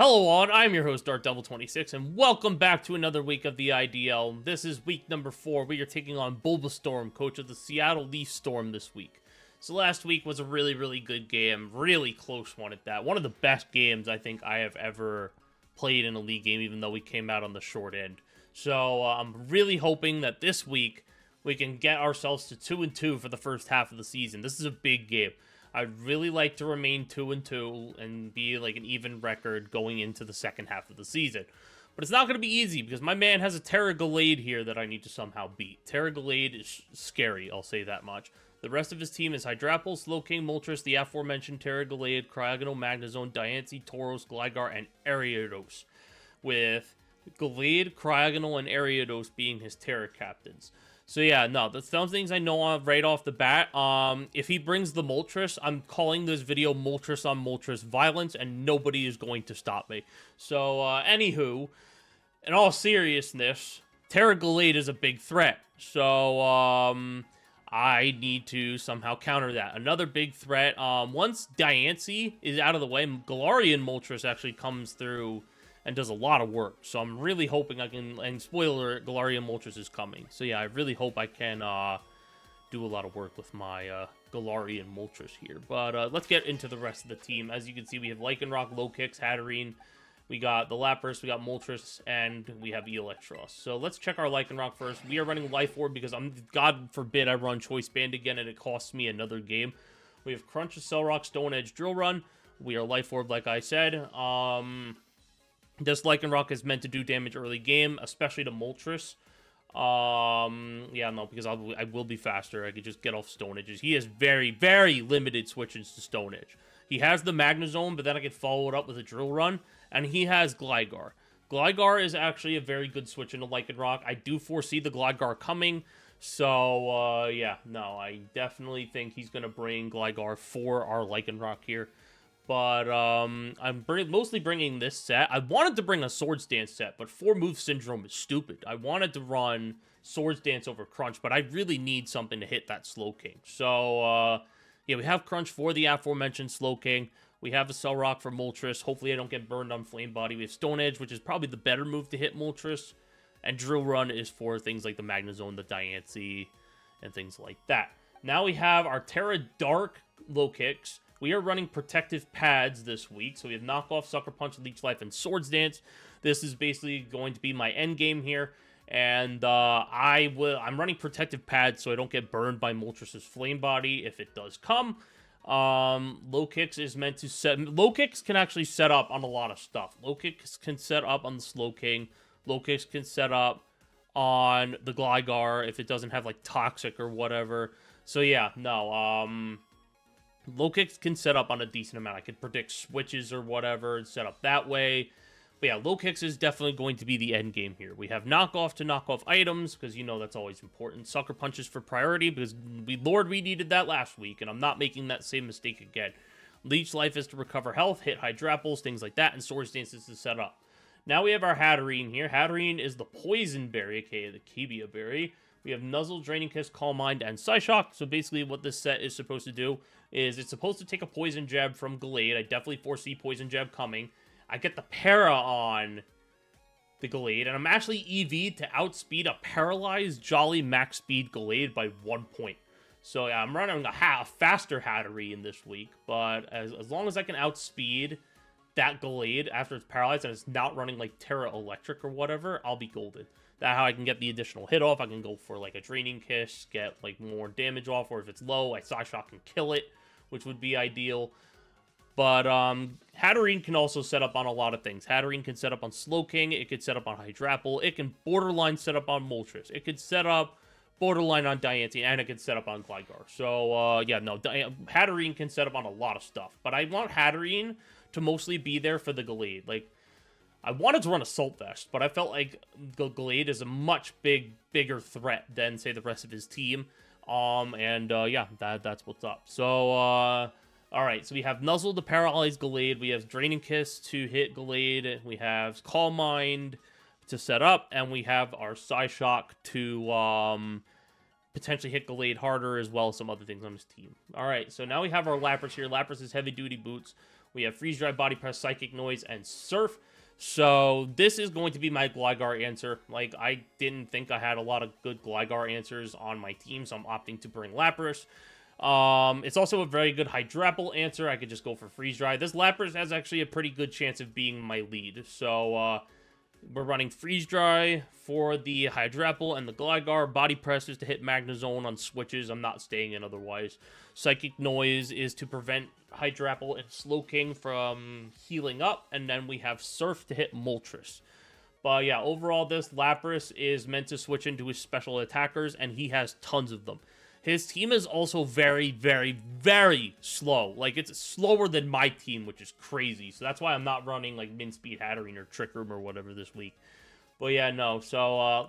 Hello all, I'm your host DarkDevil26 and welcome back to another week of the IDL. This is week number 4. We are taking on Bulbastorm, coach of the Seattle Leaf Storm this week. So last week was a really good game, really close one at that. One of the best games I think I have ever played in a league game, even though we came out on the short end. So I'm really hoping that this week we can get ourselves to 2-2 for the first half of the season. This is a big game. I'd really like to remain 2-2 and be like an even record going into the second half of the season. But it's not going to be easy because my man has a Tera Gallade here that I need to somehow beat. Tera Gallade is scary, I'll say that much. The rest of his team is Hydrapple, Slowking, Moltres, the aforementioned Tera Gallade, Cryogonal, Magnezone, Diancie, Tauros, Gligar, and Ariados. With Gallade, Cryogonal, and Ariados being his Tera captains. So yeah, no, that's some things I know right off the bat. If he brings the Moltres, I'm calling this video Moltres on Moltres violence, and nobody is going to stop me. So, anywho, in all seriousness, Tera Gallade is a big threat. So, I need to somehow counter that. Another big threat, once Diancie is out of the way, Galarian Moltres actually comes through and does a lot of work. So I'm really hoping I can, and spoiler, Galarian Moltres is coming. So yeah, I really hope I can do a lot of work with my Galarian Moltres here. But let's get into the rest of the team. As you can see, we have Lycanroc, Low-Kicks, Hatterene, we got the Lapras, we got Moltres, and we have Eelektross. So let's check our Lycanroc first. We are running Life Orb because God forbid I run Choice Band again and it costs me another game. We have Crunch, Cell Rock, Stone Edge, Drill Run. We are Life Orb, like I said. This Lycanroc is meant to do damage early game, especially to Moltres. Yeah, no, because I will be faster. I could just get off Stone Edges. He has very limited switches to Stone Edge. He has the Magnezone, but then I could follow it up with a Drill Run, and he has Gligar. Gligar is actually a very good switch into Lycanroc. I do foresee the Gligar coming, so, yeah, no, I definitely think he's going to bring Gligar for our Lycanroc here. But I'm mostly bringing this set. I wanted to bring a Swords Dance set, but 4-move Syndrome is stupid. I wanted to run Swords Dance over Crunch, but I really need something to hit that Slowking. So, yeah, we have Crunch for the aforementioned Slowking. We have a Cell Rock for Moltres. Hopefully I don't get burned on Flame Body. We have Stone Edge, which is probably the better move to hit Moltres. And Drill Run is for things like the Magnezone, the Diancie, and things like that. Now we have our Tera Dark Low-Kicks. We are running Protective Pads this week, so we have Knockoff, Sucker Punch, Leech Life, and Swords Dance. This is basically going to be my end game here, and I'm running Protective Pads so I don't get burned by Moltres' Flame Body if it does come. Low Kicks is meant to set... Low Kicks can actually set up on a lot of stuff. Low Kicks can set up on the Slowking. Low Kicks can set up on the Gligar if it doesn't have, like, Toxic or whatever. So, yeah, no, Low Kicks can set up on a decent amount. I could predict switches or whatever and set up that way. But yeah, Low Kicks is definitely going to be the end game here. We have Knockoff to knock off items, because you know that's always important. Sucker Punches for priority, because we needed that last week, and I'm not making that same mistake again. Leech Life is to recover health, hit Hydrapples, things like that, and Swords Dance is to set up. Now we have our Hatterene here. Hatterene is the Poison Berry, aka the Kibia Berry. We have Nuzzle, Draining Kiss, Calm Mind, and Psyshock. So basically what this set is supposed to do is it's supposed to take a Poison Jab from Gallade. I definitely foresee Poison Jab coming. I get the Para on the Gallade, and I'm actually EV'd to outspeed a paralyzed Jolly Max Speed Gallade by 1 point. So yeah, I'm running a faster Hatterene this week, but as long as I can outspeed that Gallade after it's paralyzed and it's not running like Terra Electric or whatever, I'll be golden. That's how I can get the additional hit off. I can go for like a Draining Kiss, get like more damage off, or if it's low, I Psyshock and kill it, which would be ideal. But Hatterene can also set up on a lot of things. Hatterene can set up on Slowking, it could set up on Hydrapple, it can borderline set up on Moltres, it could set up borderline on Diancie, and it can set up on Gligar. So yeah, no, Hatterene can set up on a lot of stuff. But I want Hatterene to mostly be there for the Gallade. Like, I wanted to run Assault Vest, but I felt like Gallade is a much bigger threat than, say, the rest of his team. Yeah, that's what's up. So, alright, so we have Nuzzle to paralyze Gallade, we have Draining Kiss to hit Gallade, we have Calm Mind to set up, and we have our Psyshock to, potentially hit Gallade harder, as well as some other things on his team. Alright, so now we have our Lapras here. Lapras is Heavy Duty Boots. We have Freeze Dry, Body Press, Psychic Noise, and Surf. So this is going to be my Gligar answer. Like, I didn't think I had a lot of good Gligar answers on my team, so I'm opting to bring Lapras. It's also a very good Hydrapple answer. I could just go for Freeze Dry. This Lapras has actually a pretty good chance of being my lead. So, we're running Freeze Dry for the Hydrapple and the Gligar. Body Press is to hit Magnezone on switches. I'm not staying in otherwise. Psychic Noise is to prevent Hydrapple and Slowking from healing up. And then we have Surf to hit Moltres. But yeah, overall, this Lapras is meant to switch into his special attackers, and he has tons of them. His team is also very, very, very slow. Like, it's slower than my team, which is crazy. So that's why I'm not running, like, Min Speed Hatterene or Trick Room or whatever this week. But yeah, no. So,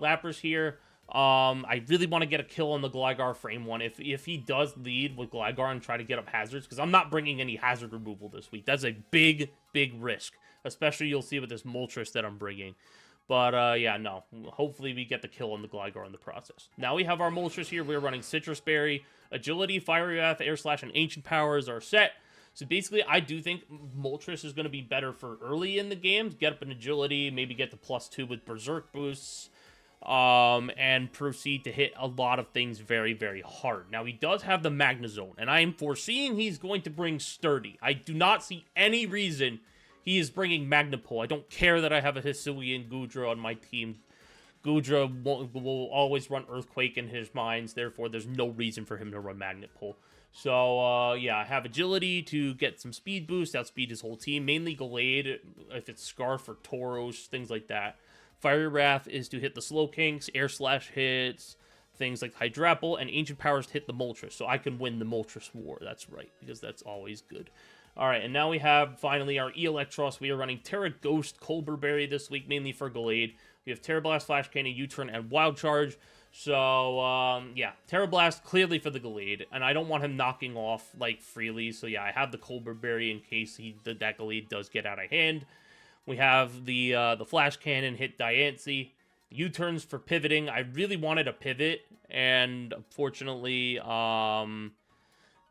Lapras here. I really want to get a kill on the Gligar frame one. If he does lead with Gligar and try to get up hazards, because I'm not bringing any hazard removal this week. That's a big, big risk. Especially you'll see with this Moltres that I'm bringing. But, yeah, no. Hopefully we get the kill on the Gligar in the process. Now we have our Moltres here. We're running Citrus Berry, Agility, Fiery Wrath, Air Slash, and Ancient Powers are set. So basically, I do think Moltres is going to be better for early in the games. Get up in Agility, maybe get to +2 with Berserk boosts, and proceed to hit a lot of things very, very hard. Now, he does have the Magnezone, and I am foreseeing he's going to bring Sturdy. I do not see any reason he is bringing Magnapole. I don't care that I have a Hisuian Goodra on my team. Goodra will always run Earthquake in his minds, therefore there's no reason for him to run Magnapole. So, yeah, I have Agility to get some speed boost, outspeed his whole team, mainly Gallade, if it's Scarf or Tauros, things like that. Fiery Wrath is to hit the Slowkinks, Air Slash hits, things like Hydrapple, and Ancient Powers to hit the Moltres, so I can win the Moltres War, that's right, because that's always good. Alright, and now we have, finally, our Electros. We are running Tera Ghost, Colbur Berry this week, mainly for Gallade. We have Tera Blast, Flash Cannon, U-Turn, and Wild Charge. So, yeah, Tera Blast clearly for the Gallade, and I don't want him knocking off, like, freely. So, yeah, I have the Colbur Berry in case that Gallade does get out of hand. We have the Flash Cannon hit Diancie. U-Turns for pivoting. I really wanted a pivot, and unfortunately,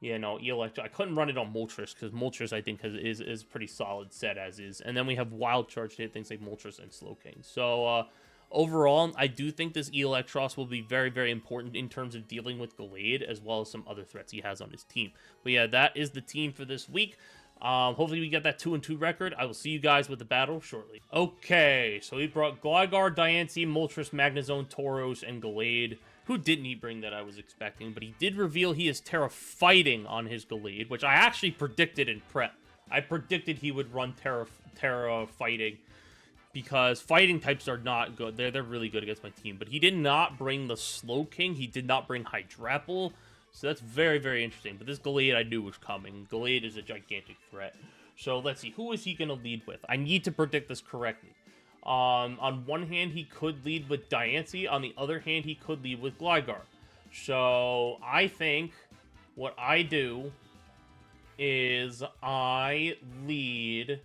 yeah, no, Electro. I couldn't run it on Moltres, because Moltres, I think, is pretty solid set as is. And then we have Wild Charge to hit things like Moltres and Slowking. So, overall, I do think this Electros will be very, very important in terms of dealing with Gallade, as well as some other threats he has on his team. But yeah, that is the team for this week. Hopefully we get that 2-2 record. I will see you guys with the battle shortly. Okay, so we brought Gligar, Diancie, Moltres, Magnezone, Tauros, and Gallade. Who didn't he bring that I was expecting? But he did reveal he is Terra Fighting on his Gallade, which I actually predicted in prep. I predicted he would run Terra Fighting, because fighting types are not good. They're really good against my team. But he did not bring the Slowking. He did not bring Hydrapple. So that's very, very interesting. But this Gallade I knew was coming. Gallade is a gigantic threat. So let's see. Who is he going to lead with? I need to predict this correctly. On one hand, he could lead with Diancie. On the other hand, he could lead with Gligar. So I think what I do is I lead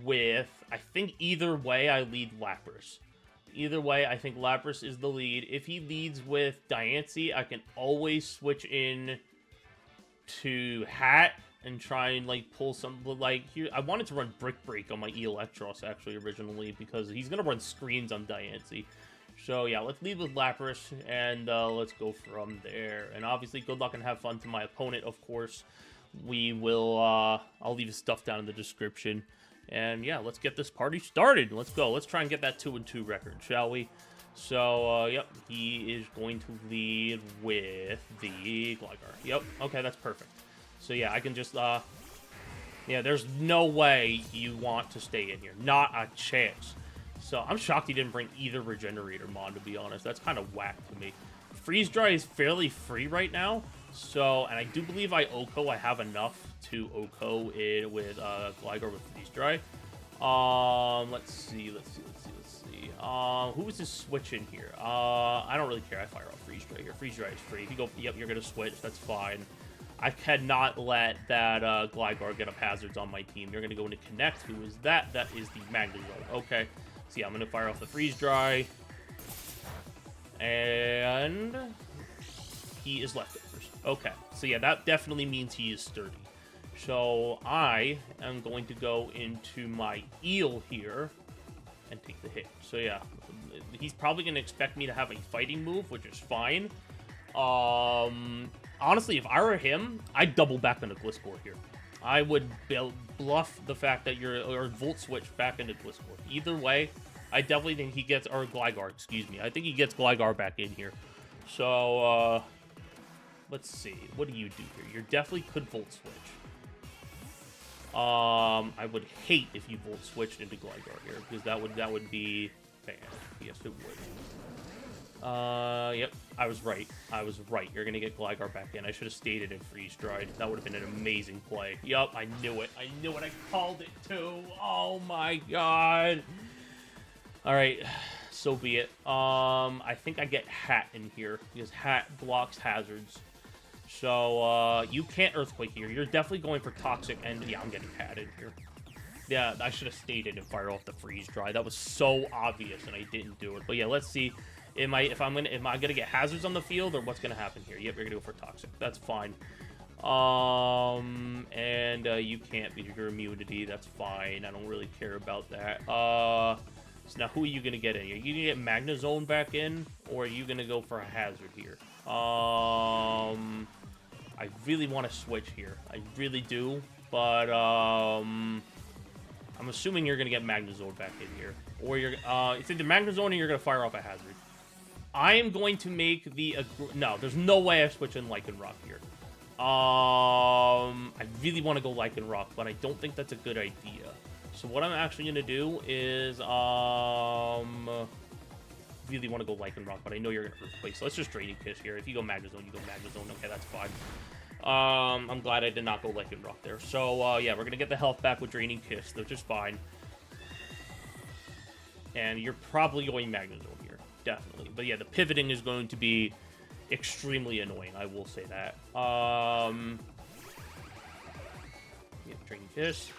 with... I think either way, I lead Lapras. Either way, I think Lapras is the lead. If he leads with Diancie, I can always switch in to Hat and try and, like, pull some, like, here, I wanted to run Brick Break on my Electros, actually, originally, because he's gonna run screens on Diancie. So, yeah, let's lead with Lapras, and, let's go from there. And, obviously, good luck and have fun to my opponent, of course. We will, I'll leave his stuff down in the description. And, yeah, let's get this party started. Let's go. Let's try and get that 2-2 record, shall we? So, yep, he is going to lead with the Gligar. Yep, okay, that's perfect. So, yeah, I can just, yeah, there's no way you want to stay in here. Not a chance. So, I'm shocked he didn't bring either Regenerator Mon, to be honest. That's kind of whack to me. Freeze Dry is fairly free right now. So, and I do believe I have enough to Oko it with, Gligar with Freeze Dry. Let's see. Who is this switch in here? I don't really care. I fire off Freeze Dry here. Freeze Dry is free. If you go, yep, you're gonna switch. That's fine. I cannot let that Gligar get up hazards on my team. You're going to go into Connect. Who is that? That is the Magnezone. Okay. So, yeah, I'm going to fire off the Freeze Dry. And he is leftovers. Okay. So, yeah, that definitely means he is sturdy. So I am going to go into my eel here and take the hit. So yeah, he's probably going to expect me to have a fighting move, which is fine. Honestly, if I were him, I'd double back into Gliscor here. I would bluff the fact that or Volt Switch back into Gliscor. Either way, I definitely think he gets, or Gligar, excuse me. I think he gets Gligar back in here. So, let's see. What do you do here? You definitely could Volt Switch. I would hate if you Volt Switched into Gligar here, because that would be bad. Yes, it would. Yep, I was right. I was right. You're gonna get Gligar back in. I should have stayed it in Freeze Dried. That would have been an amazing play. Yup, I knew it. I knew it. I called it too. Oh my god. Alright, so be it. I think I get Hat in here, because Hat blocks hazards. So, you can't Earthquake here. You're definitely going for Toxic, and yeah, I'm getting Hat in here. Yeah, I should have stayed in and fired off the Freeze Dry. That was so obvious, and I didn't do it. But yeah, let's see. Am I gonna get hazards on the field, or what's gonna happen here? Yep, you're gonna go for Toxic. That's fine. And you can't because your immunity. That's fine. I don't really care about that. So now who are you gonna get in? Are you gonna get Magnezone back in, or are you gonna go for a hazard here? I really want to switch here. I really do, but I'm assuming you're gonna get Magnezone back in here, or you're it's either Magnezone or you're gonna fire off a hazard. I am going to make the no. There's no way I switch in Lycanroc here. I really want to go Lycanroc, but I don't think that's a good idea. So what I'm actually gonna do is really want to go Lycanroc, but I know you're gonna Earthquake. So let's just Draining Kiss here. If you go Magnezone, you go Magnezone. Okay, that's fine. I'm glad I did not go Lycanroc there. So yeah, we're gonna get the health back with Draining Kiss, which is fine. And you're probably going Magnezone here, definitely. But yeah, the pivoting is going to be extremely annoying. I will say that. Yeah, Draining Kiss.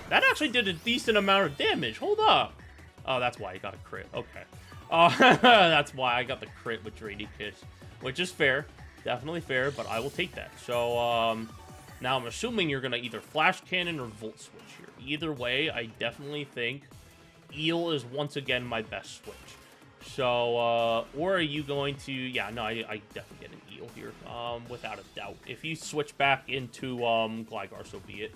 That actually did a decent amount of damage. Hold up. Oh, that's why I got a crit. Okay. That's why I got the crit with Draining Kiss, which is fair. Definitely fair, but I will take that. So, now I'm assuming you're going to either Flash Cannon or Volt Switch here. Either way, I definitely think Eel is once again my best switch. So, or are you going to... Yeah, no, I definitely get an Eel here, without a doubt. If you switch back into Gligar, so be it.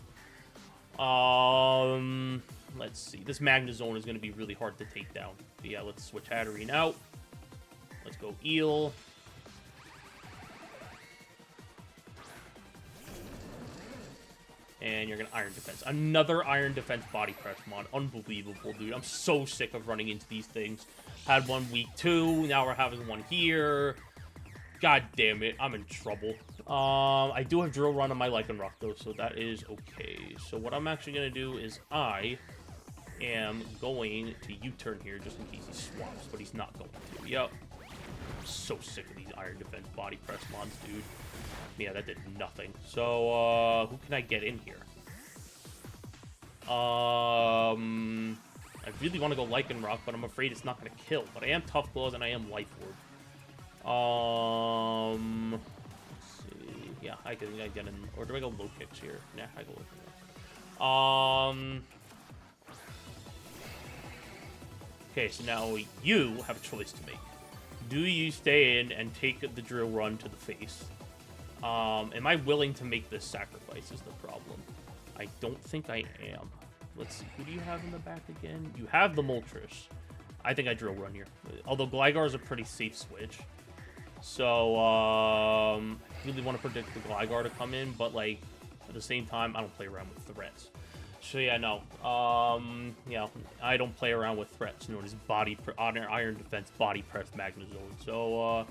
Let's see. This Magnezone is going to be really hard to take down. But yeah, let's switch Hatterene out. Let's go Eel. And you're going to Iron Defense. Another Iron Defense Body Press mod. Unbelievable, dude. I'm so sick of running into these things. Had one week 2. Now we're having one here. God damn it. I'm in trouble. I do have Drill Run on my Lycanroc, though, so that is okay. So what I'm actually going to do is I am going to U-turn here just in case he swaps, but he's not going to. Yep. I'm so sick of these Iron Defense Body Press mods, dude. Yeah, that did nothing. So, who can I get in here? I really want to go Lycanroc, but I'm afraid it's not going to kill. But I am Tough Claws and I am Life Orb. Let's see. Yeah, I get in. Or do I go Low Kicks here? Nah, I go Low Kicks. Okay, so now you have a choice to make. Do you stay in and take the Drill Run to the face? Am I willing to make this sacrifice is the problem. I don't think I am. Let's see. Who do you have in the back again? You have the Moltres. I think I Drill Run here. Although Gligar is a pretty safe switch. So, I really want to predict the Gligar to come in, but, like, at the same time, I don't play around with threats. So, yeah, no. Yeah, I don't play around with threats known as Iron Defense Body Press Magnezone. So,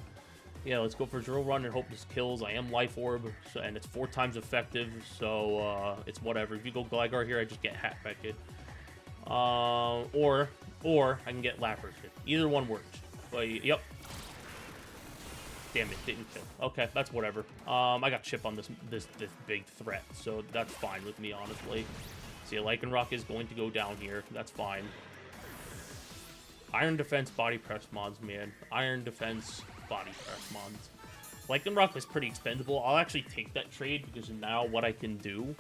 yeah, let's go for Drill Run and hope this kills. I am Life Orb, so, and it's 4 times effective, so it's whatever. If you go Gligar here, I just get Hat back in. Or I can get Lapras hit. Either one works. But, yep. Damn it, didn't kill. Okay, that's whatever. I got Chip on this big threat, so that's fine with me, honestly. See, Lycanroc is going to go down here. That's fine. Iron Defense Body Press mods, man. Iron Defense Body Press mods. Lycanroc is pretty expendable. I'll actually take that trade because now what I can do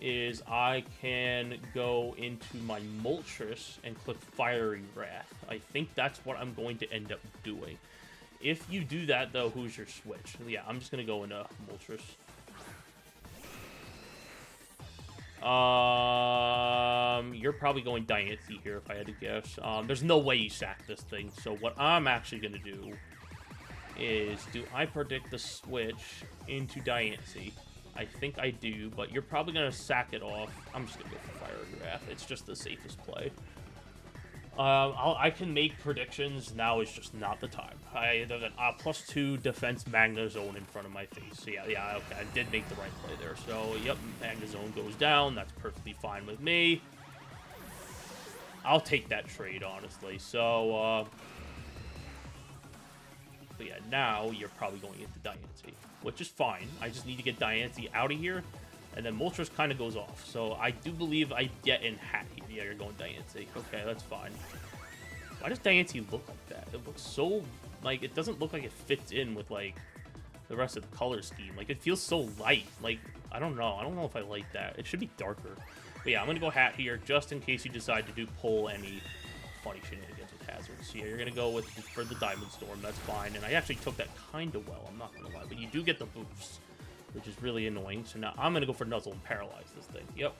is I can go into my Moltres and click Fiery Wrath. I think that's what I'm going to end up doing. If you do that, though, who's your switch? Yeah, I'm just going to go into Moltres. You're probably going Diancie here, if I had to guess. There's no way you sack this thing, so what I'm actually going to do is, do I predict the switch into Diancie? I think I do, but you're probably going to sack it off. I'm just going to go for Fiery Wrath. It's just the safest play. I can make predictions. Now is just not the time. There's a +2 defense Magna Zone in front of my face. So yeah, okay, I did make the right play there. So, yep, Magna Zone goes down. That's perfectly fine with me. I'll take that trade, honestly. So, but yeah, now you're probably going into Diancie, which is fine. I just need to get Diancie out of here, and then Moltres kind of goes off. So I do believe I get in hat here. Yeah, you're going Diancie. Okay, that's fine. Why does Diancie look like that? It looks so, like, it doesn't look like it fits in with, like, the rest of the color scheme. Like, it feels so light. Like, I don't know. I don't know if I like that. It should be darker. But yeah, I'm going to go hat here just in case you decide to pull any funny shenanigans with hazards. So yeah, you're going to go for the Diamond Storm. That's fine. And I actually took that kind of well. I'm not going to lie. But you do get the boost, which is really annoying. So now I'm going to go for Nuzzle and paralyze this thing. Yep.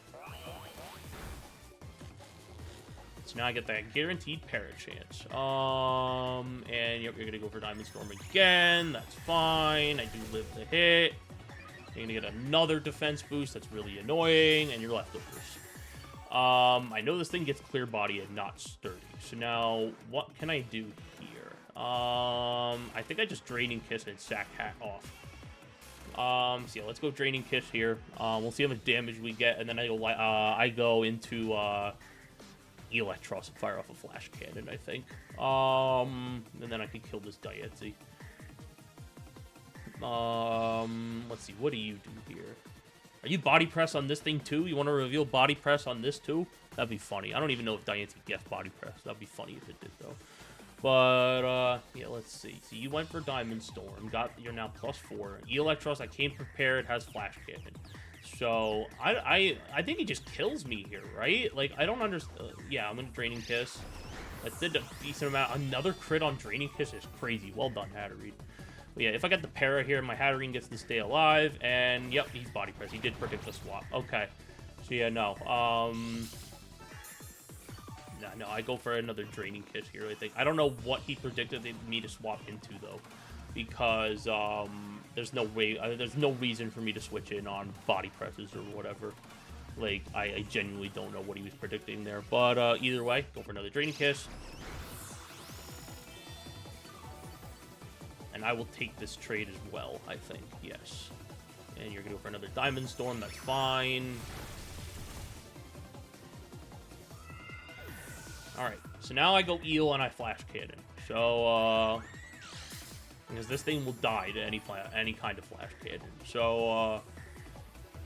So now I get that guaranteed para chance. And yep, you're going to go for Diamond Storm again. That's fine. I do live the hit. You're going to get another defense boost. That's really annoying. And your leftovers. I know this thing gets clear body and not sturdy. So now, what can I do here? I think I just Draining Kiss and sack hat off. So yeah, let's go Draining Kiss here. We'll see how much damage we get, and then I go into Electros and fire off a Flash Cannon, I think. And then I can kill this Diancie. Let's see, what do you do here? Are you body press on this thing too? You want to reveal body press on this too? That'd be funny. I don't even know if Diancie gets body press. That'd be funny if it did though. But yeah, let's see. So you went for Diamond Storm. You're now +4. Electros, I came prepared, has Flash Cannon. So I think he just kills me here, right? Like, I don't understand. Yeah, I'm gonna Draining Kiss. That did a decent amount. Another crit on Draining Kiss is crazy. Well done, Hatterene. But yeah, if I get the para here, my Hatterene gets to stay alive, and yep, he's body press. He did predict the swap. Okay. So yeah, no. No, I go for another Draining Kiss here, I think. I don't know what he predicted me to swap into, though, because there's no way, there's no reason for me to switch in on body presses or whatever. Like, I genuinely don't know what he was predicting there. But either way, go for another Draining Kiss. And I will take this trade as well, I think. Yes. And you're going to go for another Diamond Storm. That's fine. Alright. So now I go Eel and I Flash Cannon. So, because this thing will die to any kind of Flash Cannon. So,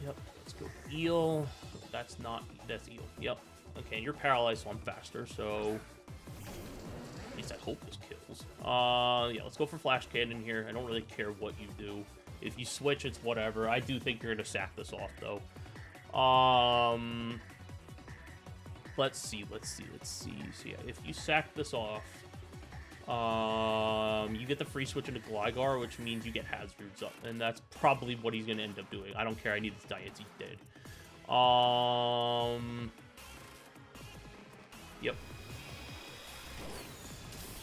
yep. Let's go Eel. That's Eel. Yep. Okay, and you're paralyzed, so I'm faster. So, at least I hope this kills. Yeah, let's go for Flash Cannon here. I don't really care what you do. If you switch, it's whatever. I do think you're going to sack this off, though. Let's see. So yeah, if you sack this off, you get the free switch into Gligar, which means you get Hazards up. And that's probably what he's going to end up doing. I don't care. I need this Diancie dead. Yep.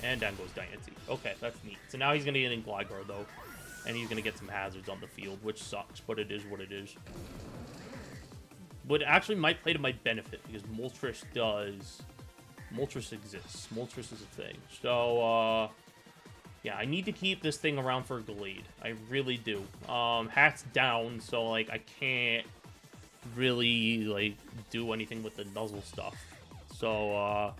And down goes Diancie. Okay, that's neat. So now he's going to get in Gligar, though. And he's going to get some hazards on the field, which sucks, but it is what it is. But actually might play to my benefit, because Moltres exists. Moltres is a thing. So, yeah, I need to keep this thing around for Gallade. I really do. Hat's down, so, like, I can't really, like, do anything with the Nuzzle stuff. So,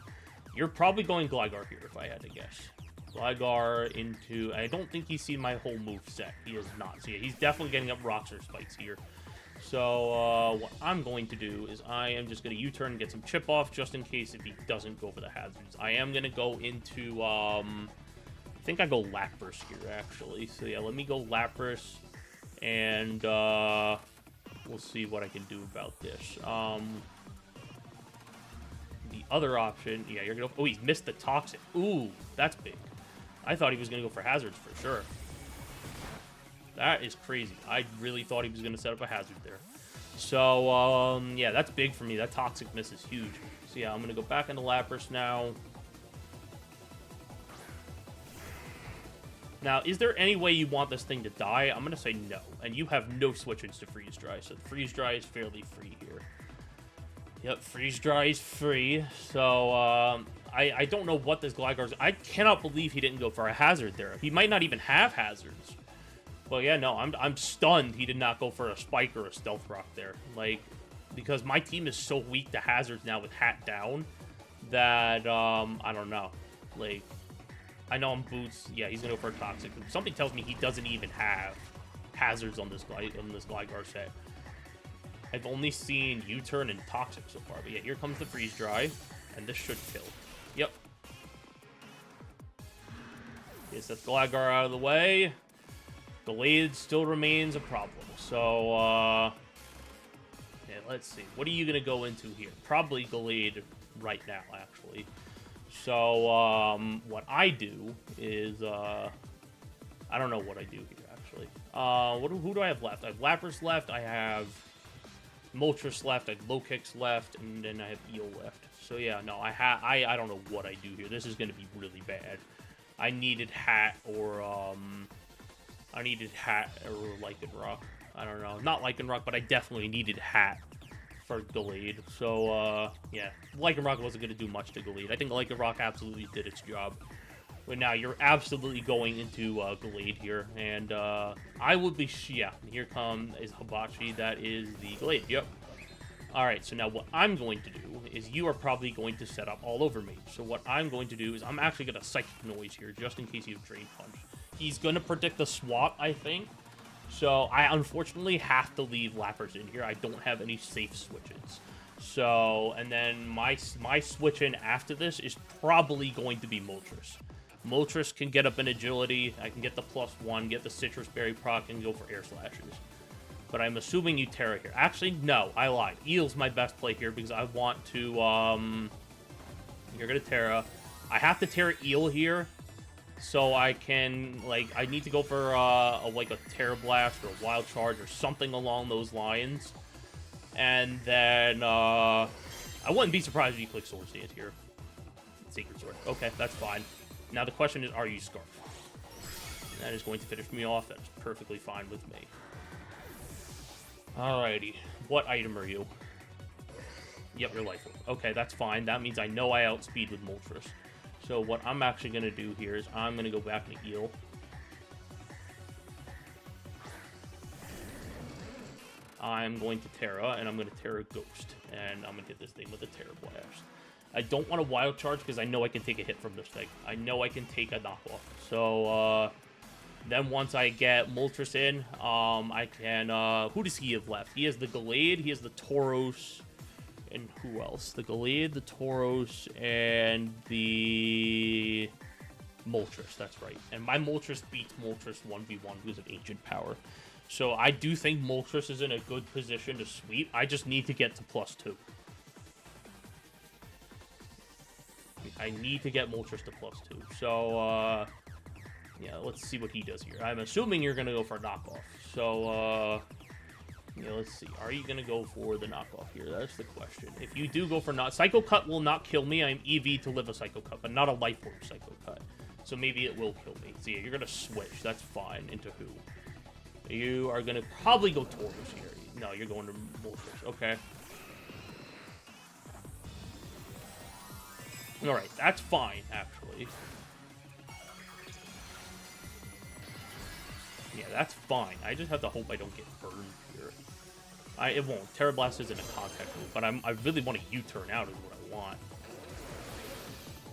you're probably going Gligar here, if I had to guess. Gligar into... I don't think he's seen my whole move set. He is not. So, yeah, he's definitely getting up Rocks or Spikes here. So, what I'm going to do is I am just going to U-turn and get some chip off, just in case if he doesn't go for the hazards. I am going to go into, I think I go Lapras here, actually. So, yeah, let me go Lapras, and, we'll see what I can do about this. The other option, yeah, you're gonna. Oh, he's missed the toxic. Ooh, that's big. I thought he was gonna go for hazards for sure. That is crazy. I really thought he was gonna set up a hazard there. So, yeah, that's big for me. That toxic miss is huge. So yeah, I'm gonna go back into Lapras now. Now, is there any way you want this thing to die? I'm gonna say no. And you have no switch-ins to Freeze Dry, so Freeze Dry is fairly free here. Yep, Freeze Dry is free. So, I don't know what this Gligar's... I cannot believe he didn't go for a hazard there. He might not even have hazards. Well, yeah, no, I'm stunned he did not go for a Spike or a Stealth Rock there. Like, because my team is so weak to hazards now with Hat down that, I don't know. Like, I know on Boots, yeah, he's gonna go for a Toxic. Something tells me he doesn't even have hazards on this Gligar set. I've only seen U-Turn and Toxic so far, but yeah, here comes the Freeze Dry, and this should kill. Yep. Get that Gligar out of the way. Gallade still remains a problem. So, yeah, let's see. What are you going to go into here? Probably Gallade right now, actually. So, what I do is, I don't know what I do here, actually. Who do I have left? I have Lapras left, I have Moltres left, I have Low Kicks left, and then I have Eel left. So, yeah, no, I don't know what I do here. This is going to be really bad. I needed Hat or, Lycanroc. I don't know. Not Lycanroc, but I definitely needed Hat for Gallade. So, yeah. Lycanroc wasn't going to do much to Gallade. I think Lycanroc absolutely did its job. But now you're absolutely going into Gallade here. And I would be... Yeah, here is Hibachi. That is the Gallade. Yep. Alright, so now what I'm going to do is you are probably going to set up all over me. So what I'm going to do is I'm actually going to Psychic Noise here, just in case you have Drain Punch. He's going to predict the swap, I think. So I unfortunately have to leave Lapras in here. I don't have any safe switches. So, and then my switch in after this is probably going to be Moltres. Moltres can get up in agility. I can get the +1, get the Citrus Berry proc, and go for Air Slashes. But I'm assuming you Tera here. Actually, no, I lied. Eel's my best play here because I want to, you're going to Tera. I have to Tera Eel here. So I can, like, I need to go for, like a Terra Blast or a Wild Charge or something along those lines. And then, I wouldn't be surprised if you click Sword Stance here. Sacred Sword. Okay, that's fine. Now the question is, are you Scarf? That is going to finish me off. That's perfectly fine with me. Alrighty. What item are you? Yep, you're Life Orb. Okay, that's fine. That means I know I outspeed with Moltres. So what I'm actually going to do here is I'm going to go back to Eel. I'm going to Tera, and I'm going to Tera Ghost. And I'm going to hit this thing with a Tera Blast. I don't want a Wild Charge because I know I can take a hit from this thing. I know I can take a knockoff. So, then once I get Moltres in, I can, who does he have left? He has the Gallade, he has the Tauros, and who else? The Gallade, the Tauros, and the Moltres, that's right. And my Moltres beats Moltres 1v1 because of Ancient Power. So I do think Moltres is in a good position to sweep. I just need to get to +2. I need to get Moltres to +2. So, yeah, let's see what he does here. I'm assuming you're going to go for a knockoff. So, yeah, let's see. Are you going to go for the knockoff here? That's the question. If you do go for Psycho Cut will not kill me. I'm EV to live a Psycho Cut, but not a Life Orb Psycho Cut. So maybe it will kill me. So yeah, you're going to switch. That's fine. Into who? You are going to probably go Tauros here. No, you're going to Moltres. Okay. Alright, that's fine, actually. Yeah, that's fine. I just have to hope I don't get burned here. It won't. Terra Blast isn't a contact move, but I really want to U-turn out is what I want.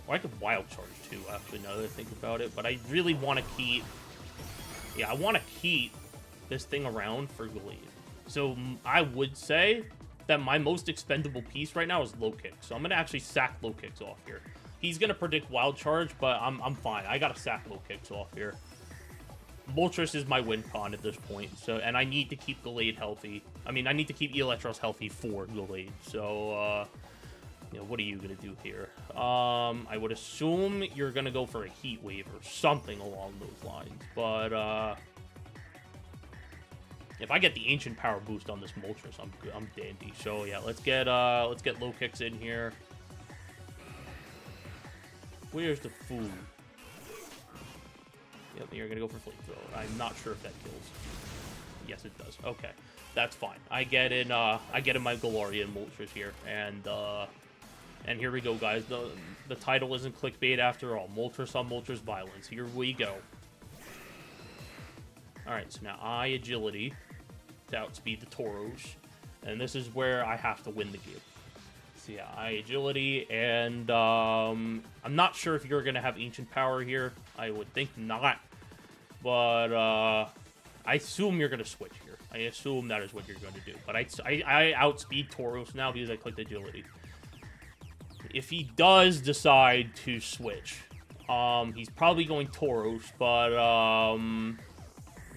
Or I could Wild Charge too, actually, now that I think about it. But I really want to keep... Yeah, I want to keep this thing around for Gallade. So I would say that my most expendable piece right now is Low Kick. So I'm going to actually sack Low Kicks off here. He's going to predict Wild Charge, but I'm fine. I got to sack Low Kicks off here. Moltres is my win con at this point, so, and I need to keep Gallade healthy. I mean, I need to keep Eelektross healthy for Gallade, so, you know, what are you gonna do here? I would assume you're gonna go for a Heat Wave or something along those lines, but, if I get the Ancient Power boost on this Moltres, I'm dandy. So, yeah, let's get low kicks in here. Where's the food? Yep, you're gonna go for Flamethrower. I'm not sure if that kills. Yes, it does. Okay, that's fine. I get in my Galarian Moltres here, and here we go, guys. The title isn't clickbait after all. Moltres on Moltres violence. Here we go. All right, so now I agility to outspeed the Tauros, and this is where I have to win the game. So yeah, I agility, and I'm not sure if you're gonna have Ancient Power here. I would think not, but I assume you're gonna switch here. I assume that is what you're going to do. But I outspeed Tauros now because I clicked agility. If he does decide to switch, he's probably going Tauros, but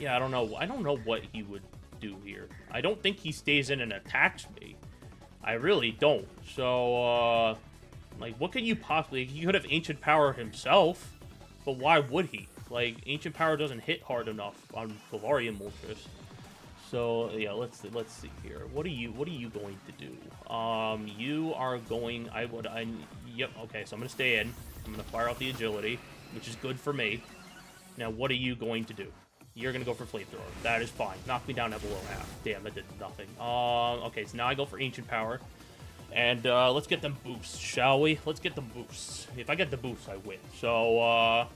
yeah, I don't know what he would do here. I don't think he stays in and attacks me. I really don't. So, like, what could you possibly... He could have Ancient Power himself, but why would he? Like, Ancient Power doesn't hit hard enough on Galarian Moltres. So, yeah, let's see here. What are you going to do? You are going... Yep, okay, so I'm going to stay in. I'm going to fire out the agility, which is good for me. Now, what are you going to do? You're going to go for Flamethrower. That is fine. Knock me down at below half. Damn, that did nothing. Okay, so now I go for Ancient Power. And let's get them boosts, shall we? Let's get them boosts. If I get the boosts, I win. So,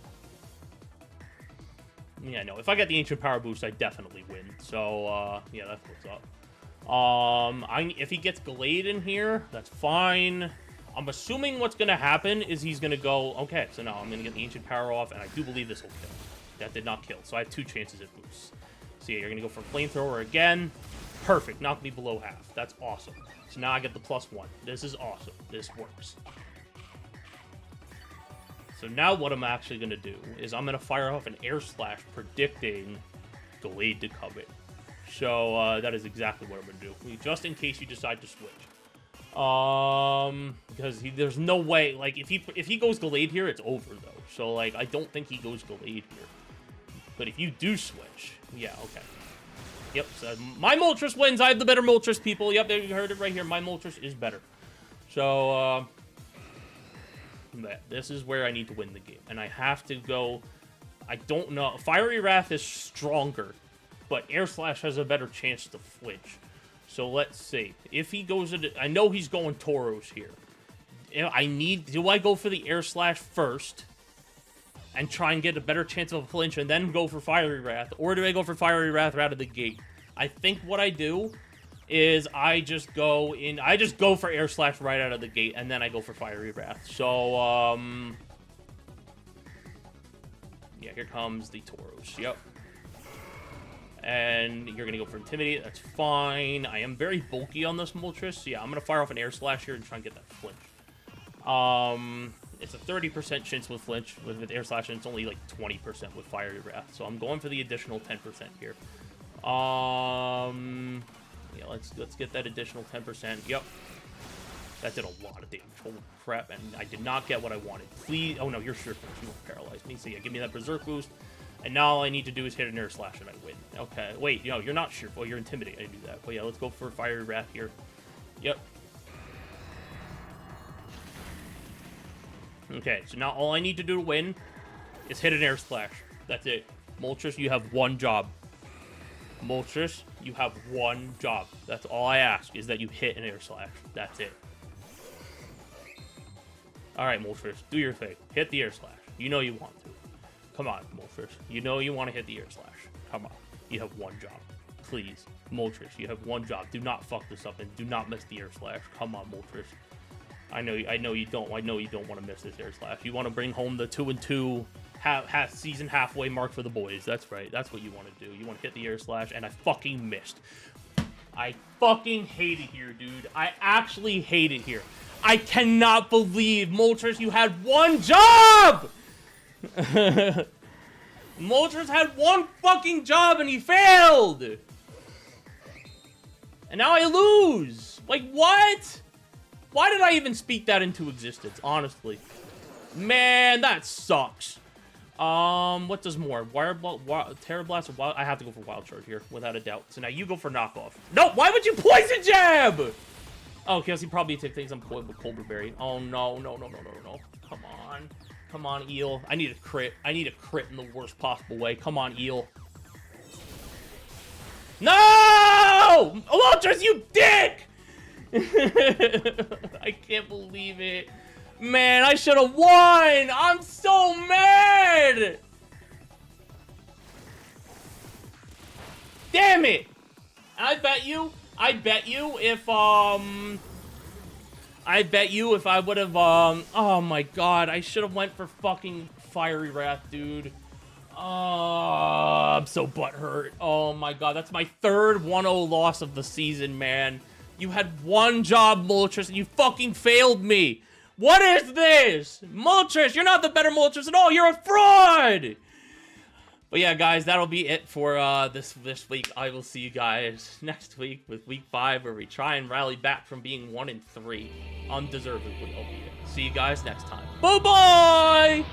yeah, no. If I get the Ancient Power boost, I definitely win. So, yeah, that's what's up. If he gets Gallade in here, that's fine. I'm assuming what's going to happen is he's going to go... Okay, so now I'm going to get the Ancient Power off, and I do believe this will kill. That did not kill, so I have 2 chances at boosts. So yeah, you're gonna go for Flamethrower again. Perfect, knock me below half. That's awesome. So now I get the +1. This is awesome. This works. So now what I'm actually gonna do is I'm gonna fire off an Air Slash predicting Gallade to come in. So that is exactly what I'm gonna do, just in case you decide to switch. Because there's no way, like, if he goes Gallade here, it's over though. So like, I don't think he goes Gallade here. But if you do switch, yeah, okay. Yep, so my Moltres wins. I have the better Moltres, people. Yep, you heard it right here. My Moltres is better. So, this is where I need to win the game. And I have to go... I don't know. Fiery Wrath is stronger, but Air Slash has a better chance to flinch. So let's see. If he goes into... I know he's going Tauros here. Do I go for the Air Slash first and try and get a better chance of a flinch and then go for Fiery Wrath? Or do I go for Fiery Wrath right out of the gate? I think what I do is I just go for Air Slash right out of the gate, and then I go for Fiery Wrath. So, yeah, here comes the Tauros. Yep. And you're going to go for Intimidate. That's fine. I am very bulky on this Moltres. So, yeah, I'm going to fire off an Air Slash here and try and get that flinch. It's a 30% chance with flinch with Air Slash, and it's only like 20% with Fiery Wrath. So I'm going for the additional 10% here. Yeah, let's get that additional 10%. Yep. That did a lot of damage. Holy crap, and I did not get what I wanted. Please, oh no, you're sure you won't paralyze me. So yeah, give me that Berserk boost. And now all I need to do is hit an Air Slash and I win. Okay, wait, no, you're not sure. Oh, you're Intimidate. I do that. But yeah, let's go for Fiery Wrath here. Yep. Okay, so now all I need to do to win is hit an Air Slash. That's it. Moltres, you have one job. Moltres, you have one job. That's all I ask, is that you hit an Air Slash. That's it. Alright, Moltres, do your thing. Hit the Air Slash. You know you want to. Come on, Moltres. You know you want to hit the Air Slash. Come on. You have one job. Please. Moltres, you have one job. Do not fuck this up and do not miss the Air Slash. Come on, Moltres. I know you don't want to miss this Air Slash. You want to bring home the 2-2 season halfway mark for the boys. That's right. That's what you want to do. You want to hit the Air Slash, and I fucking missed. I fucking hate it here, dude. I actually hate it here. I cannot believe, Moltres, you had one job! Moltres had one fucking job and he failed! And now I lose! Like, what? Why did I even speak that into existence, honestly? Man, that sucks. What does more? Tera Blast or Wild? I have to go for Wild Charge here, without a doubt. So now you go for Knockoff. No, why would you Poison Jab? Oh, because he probably took things on point with Colbur Berry. Oh, no. Come on. Come on, Eel. I need a crit. I need a crit in the worst possible way. Come on, Eel. No! Moltres, you dick! I can't believe it. Man, I should have won! I'm so mad! Damn it! I bet you if I would have, oh my god, I should have went for fucking Fiery Wrath, dude. Oh, I'm so butthurt. Oh my god, that's my third 1-0 loss of the season, man. You had one job, Moltres, and you fucking failed me. What is this? Moltres, you're not the better Moltres at all. You're a fraud. But yeah, guys, that'll be it for this week. I will see you guys next week with week 5, where we try and rally back from being 1-3, undeservedly, albeit. See you guys next time. Bye-bye!